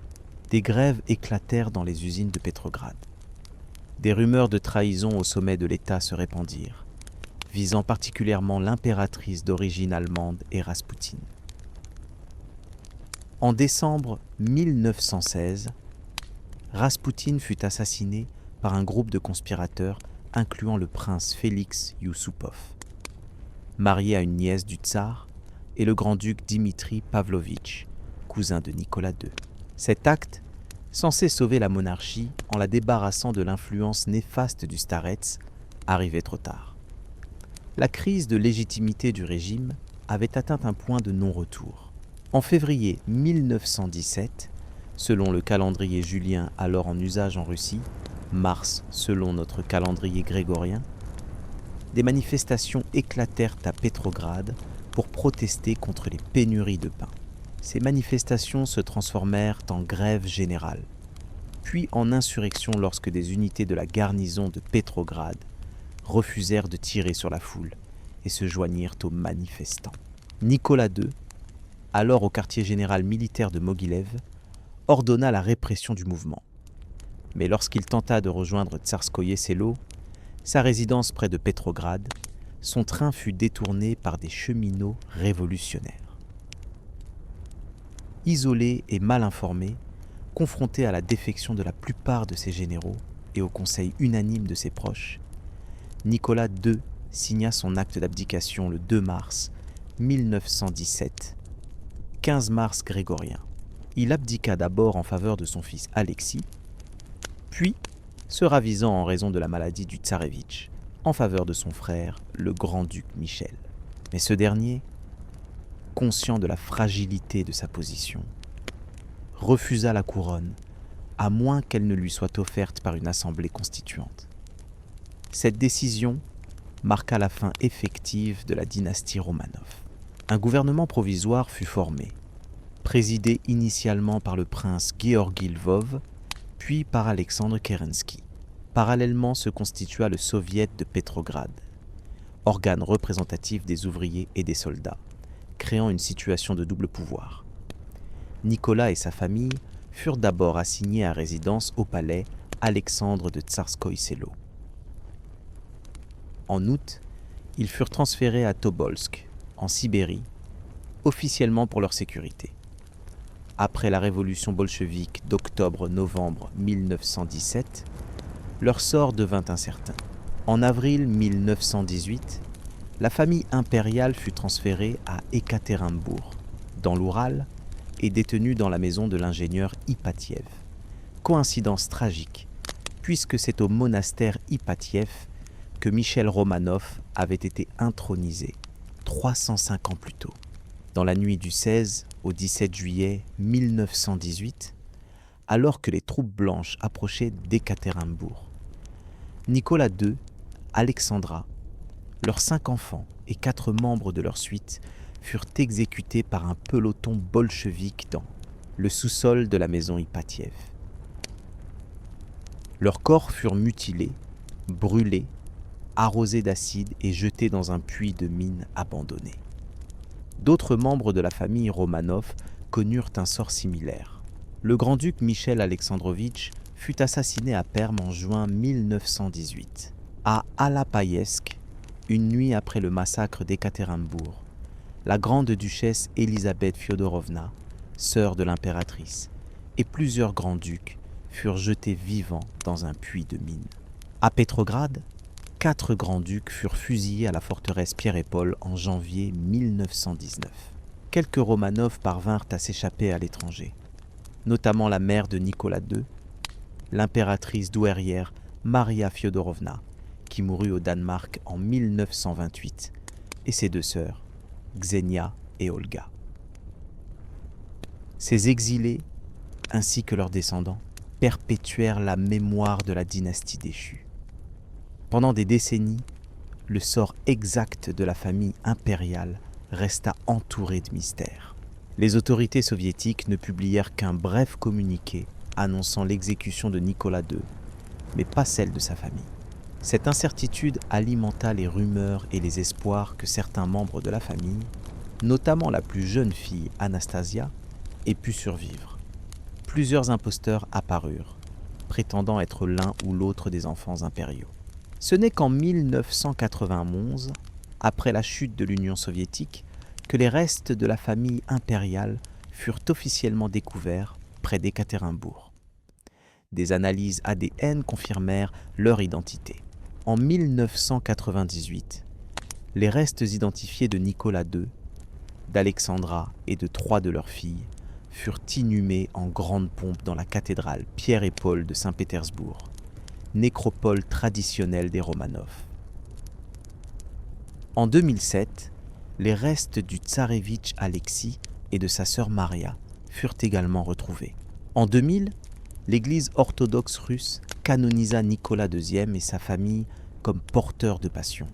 [SPEAKER 1] Des grèves éclatèrent dans les usines de Pétrograd. Des rumeurs de trahison au sommet de l'État se répandirent, visant particulièrement l'impératrice d'origine allemande et Raspoutine. En décembre 1916, Raspoutine fut assassiné par un groupe de conspirateurs incluant le prince Félix Youssoupov, marié à une nièce du tsar, et le grand-duc Dimitri Pavlovitch, cousin de Nicolas II. Cet acte, censé sauver la monarchie en la débarrassant de l'influence néfaste du starets, arrivait trop tard. La crise de légitimité du régime avait atteint un point de non-retour. En février 1917, selon le calendrier julien alors en usage en Russie, mars selon notre calendrier grégorien, des manifestations éclatèrent à Pétrograd pour protester contre les pénuries de pain. Ces manifestations se transformèrent en grève générale, puis en insurrection lorsque des unités de la garnison de Pétrograd refusèrent de tirer sur la foule et se joignirent aux manifestants. Nicolas II, alors au quartier général militaire de Mogilev, ordonna la répression du mouvement. Mais lorsqu'il tenta de rejoindre Tsarskoye Selo, sa résidence près de Pétrograd, son train fut détourné par des cheminots révolutionnaires. Isolé et mal informé, confronté à la défection de la plupart de ses généraux et au conseil unanime de ses proches, Nicolas II signa son acte d'abdication le 2 mars 1917, 15 mars grégorien. Il abdiqua d'abord en faveur de son fils Alexis, puis, se ravisant en raison de la maladie du tsarévitch, en faveur de son frère, le grand-duc Michel. Mais ce dernier, conscient de la fragilité de sa position, refusa la couronne à moins qu'elle ne lui soit offerte par une assemblée constituante. Cette décision marqua la fin effective de la dynastie Romanov. Un gouvernement provisoire fut formé, présidé initialement par le prince Gueorgui Lvov, puis par Alexandre Kerensky. Parallèlement se constitua le Soviet de Petrograd, organe représentatif des ouvriers et des soldats, créant une situation de double pouvoir. Nicolas et sa famille furent d'abord assignés à résidence au palais Alexandre de Tsarskoïe Selo. En août, ils furent transférés à Tobolsk, en Sibérie, officiellement pour leur sécurité. Après la révolution bolchevique d'octobre-novembre 1917, leur sort devint incertain. En avril 1918, la famille impériale fut transférée à Ekaterinbourg, dans l'Oural, et détenue dans la maison de l'ingénieur Ipatiev. Coïncidence tragique, puisque c'est au monastère Ipatiev que Michel Romanov avait été intronisé 305 ans plus tôt. Dans la nuit du 16 au 17 juillet 1918, alors que les troupes blanches approchaient d'Ekaterinbourg, Nicolas II, Alexandra, leurs 5 enfants et 4 membres de leur suite furent exécutés par un peloton bolchevique dans le sous-sol de la maison Ipatiev. Leurs corps furent mutilés, brûlés, arrosés d'acide et jetés dans un puits de mine abandonné. D'autres membres de la famille Romanov connurent un sort similaire. Le grand-duc Michel Alexandrovitch fut assassiné à Perm en juin 1918. À Alapaïesk, une nuit après le massacre d'Ekaterinbourg, la grande-duchesse Elisabeth Fyodorovna, sœur de l'impératrice, et plusieurs grands-ducs furent jetés vivants dans un puits de mine. À Petrograd, 4 grands-ducs furent fusillés à la forteresse Pierre et Paul en janvier 1919. Quelques Romanov parvinrent à s'échapper à l'étranger, notamment la mère de Nicolas II, l'impératrice douairière Maria Fyodorovna, qui mourut au Danemark en 1928, et ses 2 sœurs, Xenia et Olga. Ces exilés, ainsi que leurs descendants, perpétuèrent la mémoire de la dynastie déchue. Pendant des décennies, le sort exact de la famille impériale resta entouré de mystères. Les autorités soviétiques ne publièrent qu'un bref communiqué annonçant l'exécution de Nicolas II, mais pas celle de sa famille. Cette incertitude alimenta les rumeurs et les espoirs que certains membres de la famille, notamment la plus jeune fille Anastasia, aient pu survivre. Plusieurs imposteurs apparurent, prétendant être l'un ou l'autre des enfants impériaux. Ce n'est qu'en 1991, après la chute de l'Union soviétique, que les restes de la famille impériale furent officiellement découverts près d'Ekaterinbourg. Des analyses ADN confirmèrent leur identité. En 1998, les restes identifiés de Nicolas II, d'Alexandra et de 3 de leurs filles furent inhumés en grande pompe dans la cathédrale Pierre et Paul de Saint-Pétersbourg, nécropole traditionnelle des Romanov. En 2007, les restes du tsarevitch Alexis et de sa sœur Maria furent également retrouvés. En 2000, l'Église orthodoxe russe canonisa Nicolas II et sa famille comme porteurs de passion,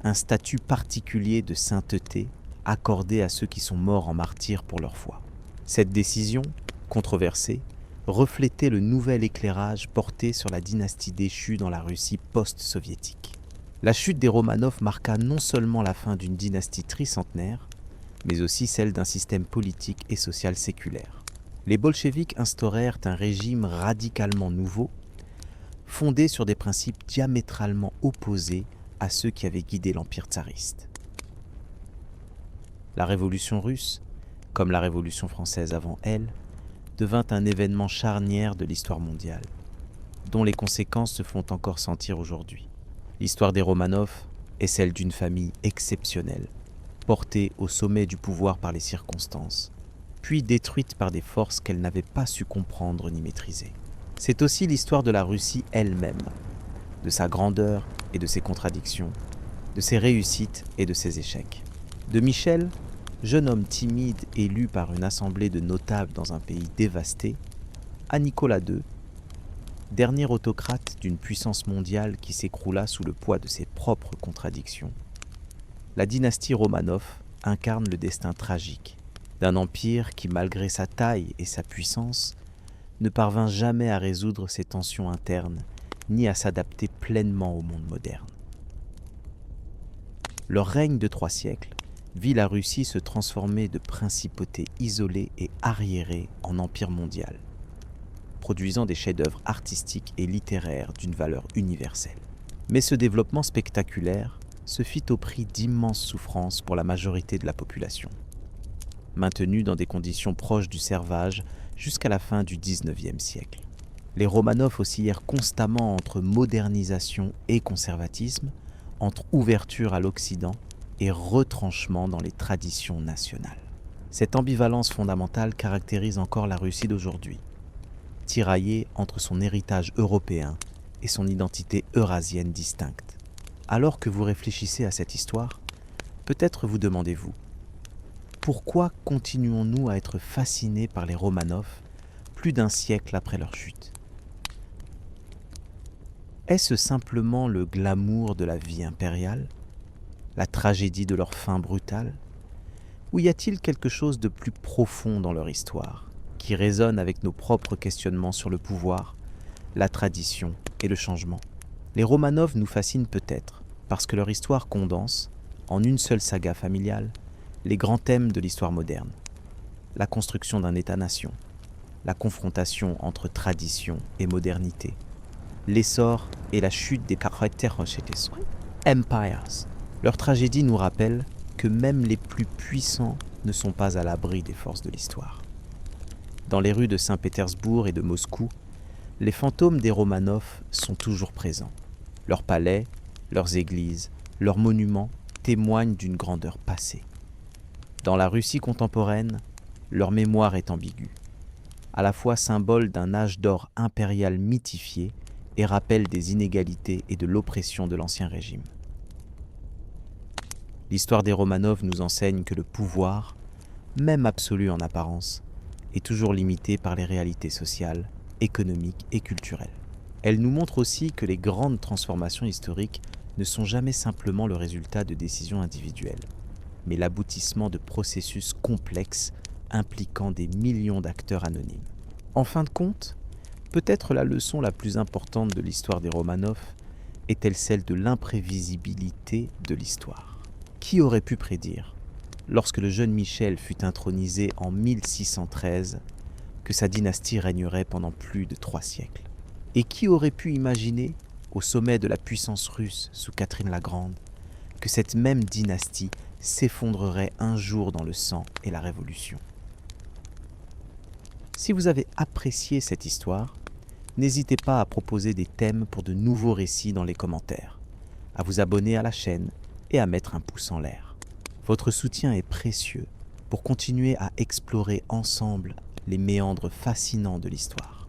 [SPEAKER 1] un statut particulier de sainteté accordé à ceux qui sont morts en martyrs pour leur foi. Cette décision, controversée, reflétait le nouvel éclairage porté sur la dynastie déchue dans la Russie post-soviétique. La chute des Romanov marqua non seulement la fin d'une dynastie tricentenaire, mais aussi celle d'un système politique et social séculaire. Les bolcheviks instaurèrent un régime radicalement nouveau, fondé sur des principes diamétralement opposés à ceux qui avaient guidé l'empire tsariste. La Révolution russe, comme la Révolution française avant elle, devint un événement charnière de l'histoire mondiale, dont les conséquences se font encore sentir aujourd'hui. L'histoire des Romanov est celle d'une famille exceptionnelle, portée au sommet du pouvoir par les circonstances, puis détruite par des forces qu'elle n'avait pas su comprendre ni maîtriser. C'est aussi l'histoire de la Russie elle-même, de sa grandeur et de ses contradictions, de ses réussites et de ses échecs. De Michel, jeune homme timide élu par une assemblée de notables dans un pays dévasté, à Nicolas II, dernier autocrate d'une puissance mondiale qui s'écroula sous le poids de ses propres contradictions, la dynastie Romanov incarne le destin tragique d'un empire qui, malgré sa taille et sa puissance, ne parvint jamais à résoudre ses tensions internes ni à s'adapter pleinement au monde moderne. Leur règne de 3 siècles vit la Russie se transformer de principauté isolée et arriérée en empire mondial, produisant des chefs-d'œuvre artistiques et littéraires d'une valeur universelle. Mais ce développement spectaculaire se fit au prix d'immenses souffrances pour la majorité de la population, maintenue dans des conditions proches du servage jusqu'à la fin du XIXe siècle. Les Romanov oscillèrent constamment entre modernisation et conservatisme, entre ouverture à l'Occident et retranchement dans les traditions nationales. Cette ambivalence fondamentale caractérise encore la Russie d'aujourd'hui, tiraillée entre son héritage européen et son identité eurasienne distincte. Alors que vous réfléchissez à cette histoire, peut-être vous demandez-vous, pourquoi continuons-nous à être fascinés par les Romanov plus d'un siècle après leur chute ? Est-ce simplement le glamour de la vie impériale, la tragédie de leur fin brutale, ou y a-t-il quelque chose de plus profond dans leur histoire, qui résonne avec nos propres questionnements sur le pouvoir, la tradition et le changement ? Les Romanov nous fascinent peut-être parce que leur histoire condense, en une seule saga familiale, les grands thèmes de l'histoire moderne. La construction d'un État-nation, la confrontation entre tradition et modernité, l'essor et la chute des empires. Leur tragédie nous rappelle que même les plus puissants ne sont pas à l'abri des forces de l'histoire. Dans les rues de Saint-Pétersbourg et de Moscou, les fantômes des Romanov sont toujours présents. Leurs palais, leurs églises, leurs monuments témoignent d'une grandeur passée. Dans la Russie contemporaine, leur mémoire est ambiguë, à la fois symbole d'un âge d'or impérial mythifié et rappel des inégalités et de l'oppression de l'Ancien Régime. L'histoire des Romanov nous enseigne que le pouvoir, même absolu en apparence, est toujours limité par les réalités sociales, économiques et culturelles. Elle nous montre aussi que les grandes transformations historiques ne sont jamais simplement le résultat de décisions individuelles, mais l'aboutissement de processus complexes impliquant des millions d'acteurs anonymes. En fin de compte, peut-être la leçon la plus importante de l'histoire des Romanov est-elle celle de l'imprévisibilité de l'histoire. Qui aurait pu prédire, lorsque le jeune Michel fut intronisé en 1613, que sa dynastie régnerait pendant plus de 3 siècles ? Et qui aurait pu imaginer, au sommet de la puissance russe sous Catherine la Grande, que cette même dynastie s'effondrerait un jour dans le sang et la révolution ? Si vous avez apprécié cette histoire, n'hésitez pas à proposer des thèmes pour de nouveaux récits dans les commentaires, à vous abonner à la chaîne et à mettre un pouce en l'air. Votre soutien est précieux pour continuer à explorer ensemble les méandres fascinants de l'histoire.